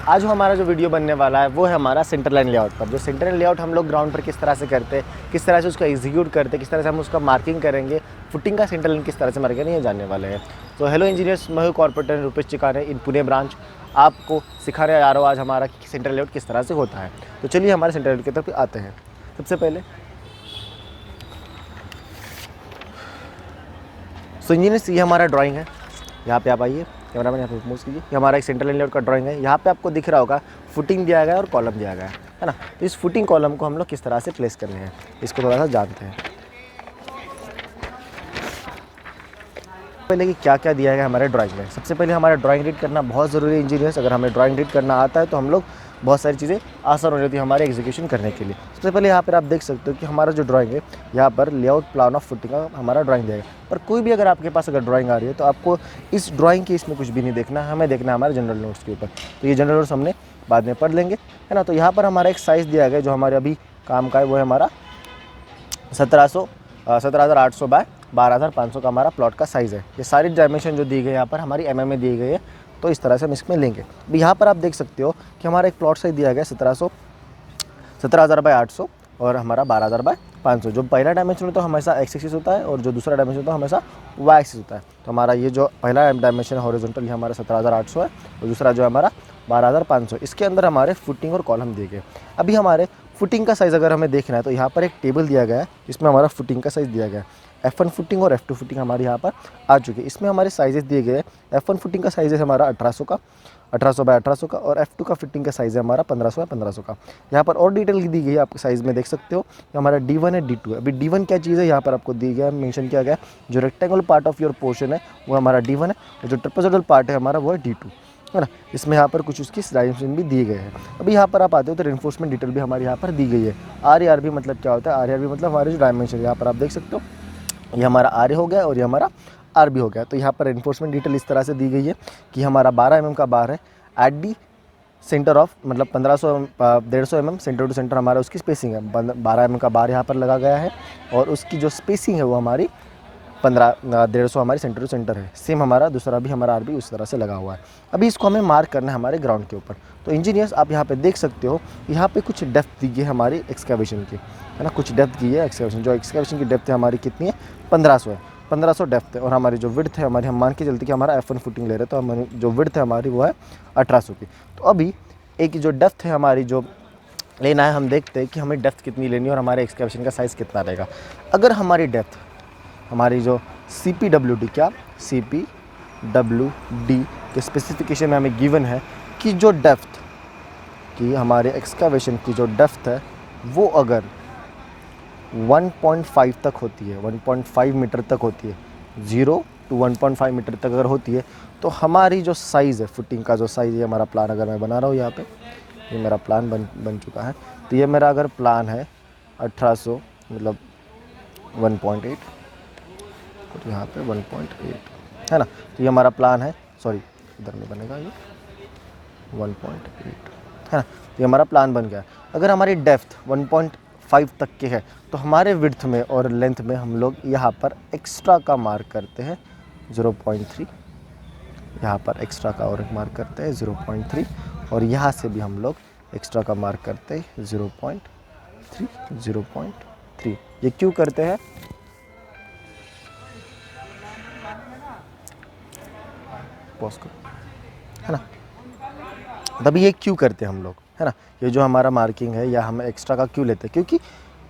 आज हमारा जो वीडियो बनने वाला है वो है हमारा सेंटर लाइन लेआउट पर। जो सेंटर लाइन लेआउट हम लोग ग्राउंड पर किस तरह से करते हैं, किस तरह से उसका एग्जीक्यूट करते हैं, किस तरह से हम उसका मार्किंग करेंगे, फुटिंग का सेंटर लाइन किस तरह से मार्क करेंगे, ये जानने वाले हैं। तो हेलो इंजीनियर्स, मैं हूं कॉर्पोरेटर रूपेश चिकाने इन पुणे ब्रांच। आपको सिखाने जा रहा हूँ आज हमारा सेंटर लेआउट किस तरह से होता है। तो चलिए हमारे सेंटर लेआउट की तरफ आते हैं। सबसे पहले सो इंजीनियर्स, ये हमारा ड्राइंग है। यहाँ पे आप आइए, कैमरामैन यहाँ पे मूव कीजिए। ये हमारा एक सेंटर लाइन लेआउट का ड्राइंग है। यहाँ पे आपको दिख रहा होगा फुटिंग दिया गया है और कॉलम दिया गया है ना। तो इस फुटिंग कॉलम को हम लोग किस तरह से प्लेस करने हैं, इसको थोड़ा सा जानते हैं। पहले कि क्या क्या दिया गया हमारे ड्राइंग में। सबसे पहले हमारा ड्राइंग रीड करना बहुत ज़रूरी है इंजीनियर्स। अगर हमें ड्राइंग रीड करना आता है तो हम लोग बहुत सारी चीज़ें आसान हो जाती है हमारे एग्जीक्यूशन करने के लिए। सबसे पहले यहाँ पर आप देख सकते हो कि हमारा जो ड्राइंग है, यहाँ पर लेआउट प्लान ऑफ फुटिंग का हमारा ड्राइंग दिया गया। पर कोई भी अगर आपके पास अगर ड्राइंग आ रही है तो आपको इस ड्राइंग के इसमें कुछ भी नहीं देखना है, हमें देखना है हमारे जनरल नोट्स के ऊपर। तो ये जनरल नोट्स हमने बाद में पढ़ लेंगे, है ना। तो यहाँ पर हमारा एक साइज़ दिया गया जो हमारे अभी काम का है, वो है हमारा 17,800 बाय 12,500 का हमारा प्लॉट का साइज़ है। ये सारी डायमेंशन जो दी गई है यहाँ पर हमारी एमएम में दी गई है। तो इस तरह से हम इसमें लेंगे। अभी यहाँ पर आप देख सकते हो कि हमारा एक प्लॉट साइज दिया गया 17,000 बाय 800 और हमारा 12,000 बाय 500। जो पहला डायमेंशन होता है हमेशा एक्स एक्सिस होता है और जो दूसरा डायमेंशन होता है हमेशा वाई एक्सिस होता है। तो हमारा ये जो पहला डायमेंशन है हॉरिजॉन्टल, ये हमारा 17,800 है और दूसरा जो है हमारा 12,500। इसके अंदर हमारे फुटिंग और कॉलम दिए गए। अभी हमारे फुटिंग का साइज़ अगर हमें देखना है तो यहाँ पर एक टेबल दिया गया है जिसमें हमारा फुटिंग का साइज़ दिया गया है। F1 फुटिंग और F2 फुटिंग हमारे यहाँ पर आ चुकी है। इसमें हमारे साइजेस दिए गए हैं। F1 फुटिंग का साइज़ है हमारा 1800 का, 1800 बाय 1800 का, और F2 का फिटिंग का साइज़ है हमारा 1500 बाय 1500 का। यहाँ पर और डिटेल दी गई है, आपके साइज़ में देख सकते हो कि हमारा D1 है, D2 है। अभी D1 क्या चीज़ है यहाँ पर आपको दी गया है, मेंशन किया गया है। जो rectangular part of your portion है वो हमारा D1 है और जो ट्रेपेजोइडल पार्ट है हमारा वो है D2, है ना। इसमें यहाँ पर कुछ उसकी डायमेंशन भी दिए गए हैं। अभी यहाँ पर आप आते हो तो रेनफोर्समेंट डिटेल भी हमारे यहाँ पर दी गई है। RARB मतलब क्या होता है? RARB मतलब हमारे जो डायमेंशन यहाँ पर आप देख सकते हो, ये हमारा RA हो गया और ये हमारा RB हो गया। तो यहाँ पर एनफोर्समेंट डिटेल इस तरह से दी गई है कि हमारा 12 mm का बार है एट दी सेंटर ऑफ, मतलब 1,500 mm सेंटर टू सेंटर हमारा उसकी स्पेसिंग है। 12 mm का बार यहाँ पर लगा गया है और उसकी जो स्पेसिंग है वो हमारी 1,500 हमारी सेंटर टू सेंटर है। सेम हमारा दूसरा भी हमारा RB उस तरह से लगा हुआ है। अभी इसको हमें मार्क करना है हमारे ग्राउंड के ऊपर। तो इंजीनियर्स आप यहाँ पे देख सकते हो, यहाँ पे कुछ डेप्थ दी गई है हमारी एक्सकैवेशन की, है ना। कुछ डेप्थ की है एक्सकैवेशन। जो एक्सकैवेशन की डेप्थ है हमारी कितनी है? 1500 है। 1500 डेप्थ है। और हमारी जो विड्थ है हमारी, हम मान के चलते कि हमारा F1 फुटिंग ले रहे हैं तो हमारी जो विड्थ है हमारी वो है 1800 की। तो अभी एक जो डेप्थ है हमारी जो लेना है, हम देखते हैं कि हमें डेप्थ कितनी लेनी है और हमारे एक्सकैवेशन का साइज़ कितना रहेगा। अगर हमारी डेप्थ, हमारी जो CPWD, क्या CPWD के स्पेसिफिकेशन में हमें गिवन है कि जो डेप्थ की हमारे एक्सकैवेशन की जो डेप्थ है वो अगर 1.5 तक होती है, 1.5 मीटर तक होती है, 0 to 1.5 मीटर तक अगर होती है, तो हमारी जो साइज़ है फुटिंग का, जो साइज़ है हमारा प्लान अगर मैं बना रहा हूँ यहाँ पे, ये मेरा प्लान बन चुका है। तो ये मेरा अगर प्लान है 1800 मतलब 1.8, तो यहाँ पे 1.8 है ना। तो ये हमारा प्लान है, सॉरी इधर में बनेगा ये 1.8 है ना। तो ये हमारा प्लान बन गया। अगर हमारी डेप्थ 1.5 तक की है तो हमारे विड्थ में और लेंथ में हम लोग यहाँ पर एक्स्ट्रा का मार्क करते हैं 0.3, यहाँ पर एक्स्ट्रा का और मार्क करते हैं 0.3, और यहाँ से भी हम लोग एक्स्ट्रा का मार्क करते हैं 0.3। ये क्यों करते हैं? पॉज करो, है ना। तभी ये क्यों करते हैं हम लोग, है ना। ये जो हमारा मार्किंग है या हम एक्स्ट्रा का क्यों लेते हैं? क्योंकि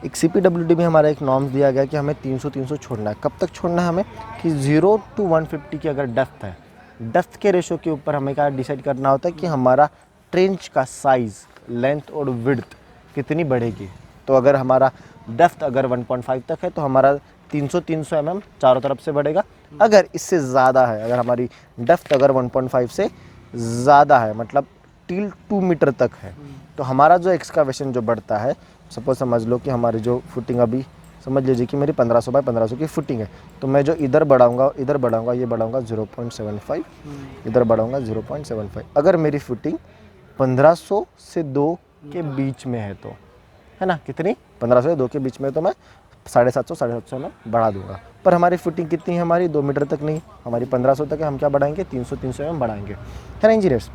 एक CPWD में हमारा एक नॉर्म्स दिया गया कि हमें 300 छोड़ना है। कब तक छोड़ना है हमें? कि 0 to 150 की अगर डेप्थ है, डेप्थ के रेशो के ऊपर हमें क्या डिसाइड करना होता है कि हमारा ट्रेंच का साइज़, लेंथ और विड्थ कितनी बढ़ेगी। तो अगर हमारा डेप्थ अगर 1.5 तक है तो हमारा 300 mm चारों तरफ से बढ़ेगा। अगर इससे ज़्यादा है, अगर हमारी डेप्थ अगर 1.5 से ज़्यादा है, मतलब टिल 2 मीटर तक है, तो हमारा जो एक्सकैवेशन जो बढ़ता है, सपोज समझ लो कि हमारी जो फुटिंग, अभी समझ लीजिए कि मेरी 1500 बाय 1500 की फुटिंग है, तो मैं जो इधर बढ़ाऊंगा ये बढ़ाऊंगा 0.75, इधर बढ़ाऊंगा 0.75। अगर मेरी फुटिंग 1500 से 2 के बीच में है तो, है ना, कितनी? 1500 से 2 के बीच में, तो मैं 750 में बढ़ा दूंगा। पर हमारी फुटिंग कितनी है? हमारी 2 मीटर तक नहीं, हमारी 1500 तक है। हम क्या बढ़ाएंगे? 300 में बढ़ाएंगे, है ना इंजीनियर्स।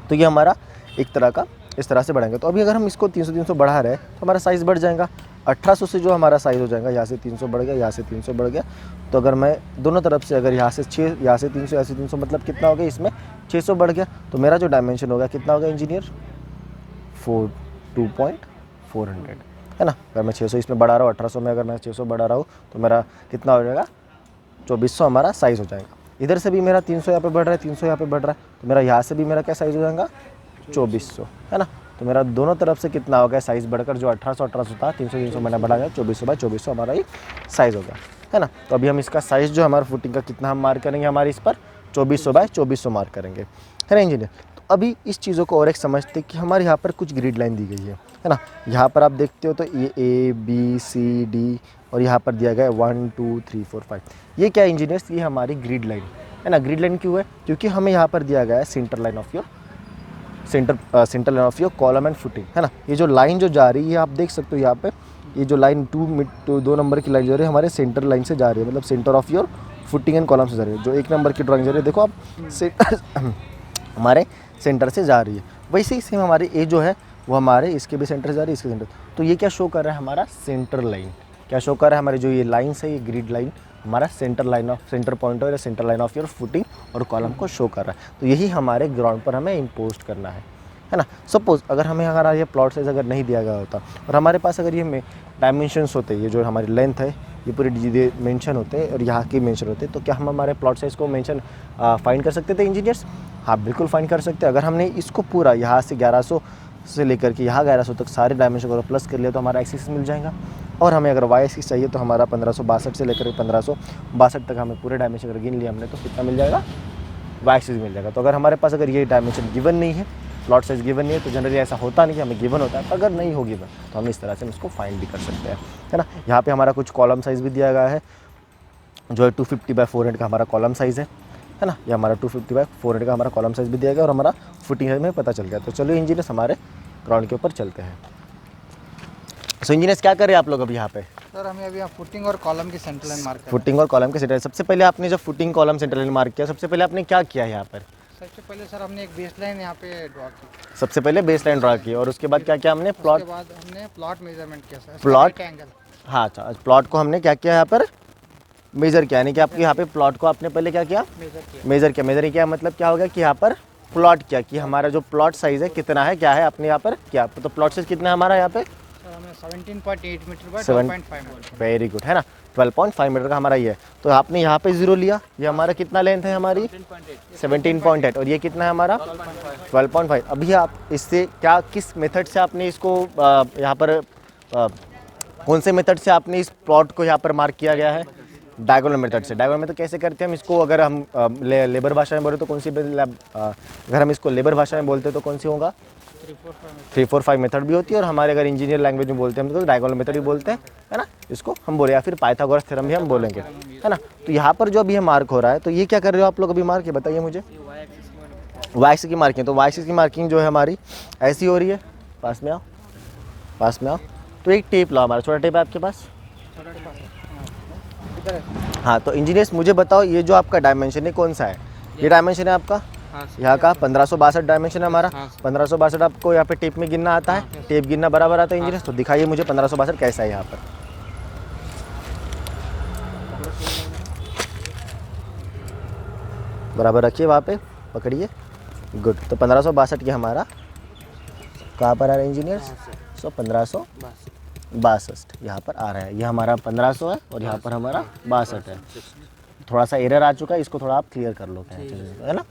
तो ये हमारा एक तरह का इस तरह से बढ़ाएंगे। तो अभी अगर हम इसको 300 बढ़ा रहे हैं तो हमारा साइज़ बढ़ जाएगा। 1800 से जो हमारा साइज़ हो जाएगा, यहाँ से 300 बढ़ गया, यहाँ से 300 बढ़ गया। तो अगर मैं दोनों तरफ से अगर यहाँ से 6, यहाँ से 300, यहाँ से 300, मतलब कितना हो गया, इसमें 600 बढ़ गया। तो मेरा जो डायमेंशन होगा कितना होगा इंजीनियर, 2.400 है ना। अगर मैं 600 इसमें बढ़ा रहा हूँ, 1800 में अगर मैं 600 बढ़ा रहा हूँ तो मेरा कितना हो जाएगा, 2400 हमारा साइज़ हो जाएगा। इधर से भी मेरा 300 यहाँ पे बढ़ रहा है, 300 यहाँ पे बढ़ रहा है, तो मेरा यहाँ से भी मेरा क्या साइज़ हो जाएगा, 2400 है ना। तो मेरा दोनों तरफ से कितना हो गया साइज़ बढ़कर, जो 1800 था, 300 मैंने बढ़ा गया, 2400 बाई 2400 हमारा ये साइज़ हो गया है ना। तो अभी हम इसका साइज़ जो हमारा फुटिंग का कितना हम मार्क करेंगे, हमारे इस पर 2400 बाई 2400 मार्क करेंगे, है ना इंजीनियर। तो अभी इस चीज़ों को और एक समझते कि हमारे यहाँ पर कुछ ग्रिड लाइन दी गई है ना। यहाँ पर आप देखते हो तो ये ABCD और यहाँ पर दिया गया है 1 2 3 4 5। ये क्या इंजीनियर्स, ये हमारी ग्रिड लाइन है ना। ग्रिड लाइन क्यों है, क्योंकि हमें यहाँ पर दिया गया है centre line of your column and footing है ना। ये जो लाइन जो जा रही है आप देख सकते हो यहाँ पे, ये जो लाइन 2 नंबर की लाइन जा रही है हमारे सेंटर लाइन से जा रही है, मतलब centre of your footing and column से जा रही है। जो 1 नंबर की ड्राइंग जा रही है देखो आप, हमारे सेंटर से जा रही है। वैसे ही सेम हमारी ए जो है वो हमारे इसके भी सेंटर से जा रही है, इसके सेंटर। तो ये क्या शो कर रहा है, हमारा सेंटर लाइन क्या शो कर रहा है, हमारी जो ये लाइन्स है, ये ग्रिड लाइन हमारा सेंटर पॉइंट है, centre line of your footing और कॉलम को शो कर रहा है। तो यही हमारे ग्राउंड पर हमें इम्पोज करना है ना। सपोज अगर हमें अगर ये प्लॉट साइज अगर नहीं दिया गया होता और हमारे पास अगर ये डायमेंशंस होते, ये जो हमारी लेंथ है ये पूरी मेंशन होते और यहाँ की मेंशन होते, तो क्या हम हमारे प्लॉट साइज़ को मेंशन फाइंड कर सकते थे इंजीनियर्स? हाँ बिल्कुल फाइंड कर सकते हैं। अगर हमने इसको पूरा यहाँ से 1100 से लेकर के यहाँ 1100 तक सारे डायमेंशन को प्लस कर लिया तो हमारा एक्सिस मिल जाएगा। और हमें अगर वाई एक्सिस चाहिए तो हमारा 1562 से लेकर 1562 तक हमें पूरे डायमेंशन अगर गिन लिया हमने तो कितना मिल जाएगा, वाई एक्सिस मिल जाएगा। तो अगर हमारे पास अगर ये डायमेंशन गिवन नहीं है, प्लॉट साइज गिवन नहीं है, तो जनरली ऐसा होता नहीं, हमें गिवन होता है। अगर नहीं हो गिवन तो हम इस तरह से इसको फाइंड भी कर सकते हैं, है ना। यहाँ पे हमारा कुछ कॉलम साइज़ भी दिया गया है जो है 250/400 का हमारा कॉलम साइज़ है ना। ये हमारा 250/400 का हमारा कॉलम साइज़ भी दिया गया और हमारा फुटिंग में पता चल गया। तो चलो इंजीनियर्स हमारे ग्राउंड के ऊपर चलते हैं। सो इंजीनियर्स क्या कर रहे हैं आप लोग अभी यहाँ पे? सर हमें अभी फुटिंग और कॉलम की सेंटर लाइन मार्क फुटिंग और कॉलम के सेंटर। सबसे पहले आपने जब footing column centre line mark किया, सबसे पहले आपने क्या किया यहाँ पर? सबसे पहले सर हमने एक बेस लाइन यहाँ पे ड्रॉ की। सबसे पहले बेस लाइन ड्रॉ की और उसके बाद क्या किया हमने? प्लॉट। उसके बाद हमने प्लॉट मेजरमेंट किया सर, प्लॉट एंगल। हाँ अच्छा, प्लॉट को हमने क्या किया यहाँ पर? मेज़र किया, यानी कि आपके यहाँ पे प्लॉट को आपने पहले क्या किया? मेज़र किया। मेज़र किया मतलब क्या हो गया कि यहाँ पर प्लॉट किया कि हमारा जो प्लॉट साइज़ है कितना है, क्या है, आपने यहाँ पर क्या। तो प्लॉट साइज़ कितना है हमारा यहाँ पे? सर हमें 17.8 metre by 12.5 metre. Very good, है ना। 12.5 मीटर का हमारा ये है। तो आपने यहाँ पे 0 लिया, ये हमारा कितना लेंथ है हमारी? 17.8 और ये कितना है हमारा? 12.5। अभी आप इससे क्या, किस मेथड से आपने इसको यहाँ पर कौन से मेथड से आपने इस प्लॉट को यहाँ पर मार्क किया गया है? डायगोनल मेथड से। डायगोनल मेथड कैसे करते हैं हम इसको? अगर हम लेबर भाषा में बोले तो कौन सी, अगर हम इसको लेबर भाषा में बोलते तो कौन सी होगा? 3-4-5 मेथड भी होती है, और हमारे अगर इंजीनियर लैंग्वेज में बोलते हैं हम तो डायगोनल मेथड ही बोलते हैं, है ना। इसको हम बोले, या फिर पाइथागोरस थ्योरम भी हम बोलेंगे, है ना। तो यहाँ पर जो अभी ये मार्क हो रहा है, तो ये क्या कर रहे हो आप लोग अभी मार्क? ये बताइए मुझे। वाई एक्सिस की मार्किंग। तो वाई एक्सिस की मार्किंग जो है हमारी ऐसी हो रही है। पास में आओ, पास में आओ। तो एक टेप लाओ, हमारा छोटा टेप है आपके पास? हाँ, तो इंजीनियर्स मुझे बताओ, ये जो आपका डायमेंशन है कौन सा है? ये डायमेंशन है आपका यहाँ का 1562 डायमेंशन है हमारा। 1562 आपको यहाँ पे टेप में गिनना आता है? टेप गिनना बराबर आता है इंजीनियर्स? तो दिखाइए मुझे 1562 कैसा है यहाँ पर। बराबर रखिए वहाँ पे, पकड़िए, गुड। तो 1562 ये हमारा कहाँ पर आ रहा है इंजीनियर्स? 1562 यहाँ पर आ रहा है। ये हमारा 1500 है और यहाँ पर हमारा 62 है। थोड़ा सा एरर आ चुका है, इसको थोड़ा आप क्लियर कर लो, है ना,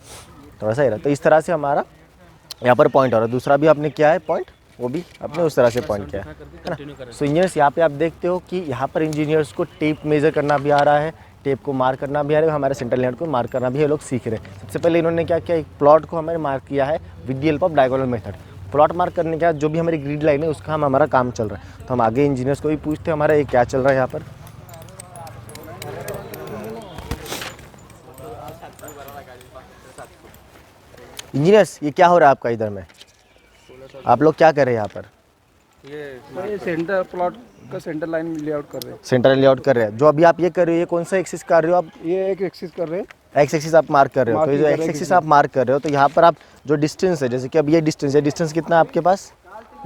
थोड़ा सा एरर। तो इस तरह से हमारा यहाँ पर पॉइंट हो रहा है। दूसरा भी आपने किया है पॉइंट, वो भी आपने उस तरह से पॉइंट किया है ना। सो इंजीनियर्स यहाँ पे आप देखते हो कि यहाँ पर इंजीनियर्स को टेप मेजर करना भी आ रहा है, टेप को मार्क करना भी आ रहा है, हमारे सेंटर लाइन को मार्क करना भी ये लोग सीख रहे हैं। सबसे पहले इन्होंने क्या किया, एक प्लॉट को हमें मार्क किया है with the help of diagonal method. Plot mark करने के बाद जो भी हमारी ग्रिड लाइन है उसका हमारा काम चल रहा है। तो हम आगे इंजीनियर्स को भी पूछते हैं हमारा ये क्या चल रहा है यहाँ पर। इंजीनियर्स ये क्या हो रहा है आपका इधर में? आप लोग क्या कर रहे हैं यहाँ पर? ये सेंटर प्लॉट का सेंटर लाइन लेआउट कर रहे हैं। सेंटर लेआउट कर रहे हैं। जो अभी आप ये कर रहे हो, ये कौन सा एक्सिस कर रहे हो आप? ये एक एक्सिस कर रहे हैं एक्स एक्सिस आप मार्क कर रहे हो, तो ये जो Marking एक्स कर एक्सिस आप मार्क कर रहे हो, तो यहाँ पर आप जो डिस्टेंस है, जैसे कि अब ये डिस्टेंस कितना है आपके पास,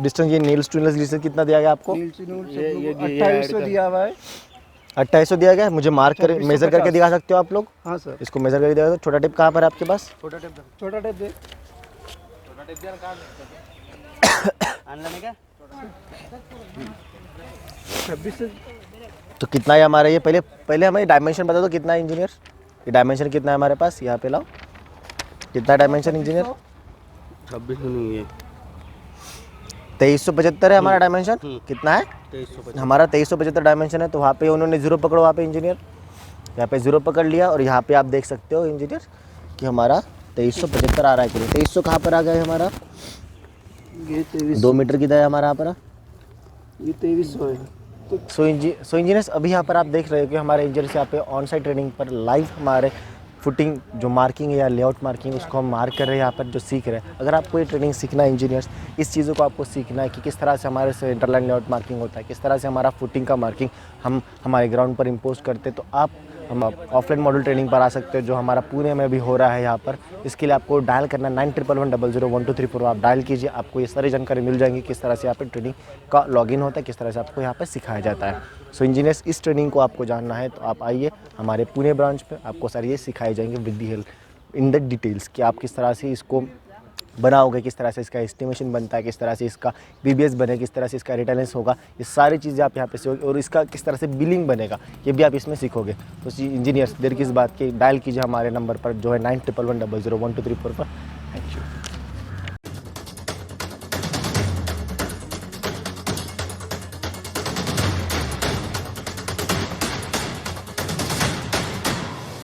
डिस्टेंस ये नील्स टू नील्स डिस्टेंस कितना दिया गया आपको, 2800 दिया हुआ है। 2800 दिया गया है। मुझे मार्क कर मेजर करके दिखा सकते हो आप लोग, हाँ सर, इसको मेजर करके दिखा सकते हो। छोटा टिप कहाँ पर है आपके पास, छोटा टेप दे। छब्बीस से तो कितना है हमारा ये, पहले हमें डायमेंशन बता दो कितना है इंजीनियर, ये डायमेंशन कितना है हमारे पास, यहाँ पे लाओ, कितना डायमेंशन इंजीनियर, 26 नहीं है, 2375 है हमारा डायमेंशन, कितना है 2350। हमारा 2375 डायमेंशन है। तो वहाँ पे उन्होंने जीरो पकड़ो, वहाँ पे इंजीनियर, यहाँ पे जीरो पकड़ लिया, और यहाँ पे आप देख सकते हो इंजीनियर कि हमारा 2375 आ रहा है कि नहीं। 2300 कहाँ पर आ गया है हमारा, ये 23, 2 मीटर कितना है हमारा यहाँ पर। ये 2300 है। तो सो इंजीनियर्स अभी यहाँ पर आप देख रहे हो कि हमारे इंजीनियर्स यहाँ पे ऑन साइट ट्रेनिंग पर लाइव हमारे फुटिंग जो मार्किंग है या लेआउट मार्किंग, उसको हम मार्क कर रहे हैं यहाँ पर, जो सीख रहे हैं। अगर आपको ये ट्रेनिंग सीखना है इंजीनियर्स, इस चीज़ों को आपको सीखना है कि किस तरह से हमारे से इंटरलाइन लेआउट मार्किंग होता है, किस तरह से हमारा फुटिंग का मार्किंग हम हमारे ग्राउंड पर इम्पोज करते हैं, तो आप हम ऑफलाइन मॉडल ट्रेनिंग पर आ सकते हो, जो हमारा पुणे में भी हो रहा है यहाँ पर। इसके लिए आपको डायल करना 9111001234, आप डायल कीजिए, आपको ये सारी जानकारी मिल जाएंगी किस तरह से यहाँ पर ट्रेनिंग का लॉगिन होता है, किस तरह से आपको यहाँ पर सिखाया जाता है। सो इंजीनियर्स, इस ट्रेनिंग को आपको जानना है तो आप आइए हमारे पुणे ब्रांच पे, आपको सारी ये सिखाए जाएंगे with the help in the details कि आप किस तरह से इसको बनाओगे, किस तरह से इसका एस्टिमेशन बनता है, किस तरह से इसका बीबीएस बने, किस तरह से इसका रिटेलेंस होगा, ये सारी चीज़ें आप यहाँ पे सीखोगे, और इसका किस तरह से बिलिंग बनेगा ये भी आप इसमें सीखोगे। तो इंजीनियर्स, देर किस बात की, डायल कीजिए हमारे नंबर पर जो है 9111001234 पर।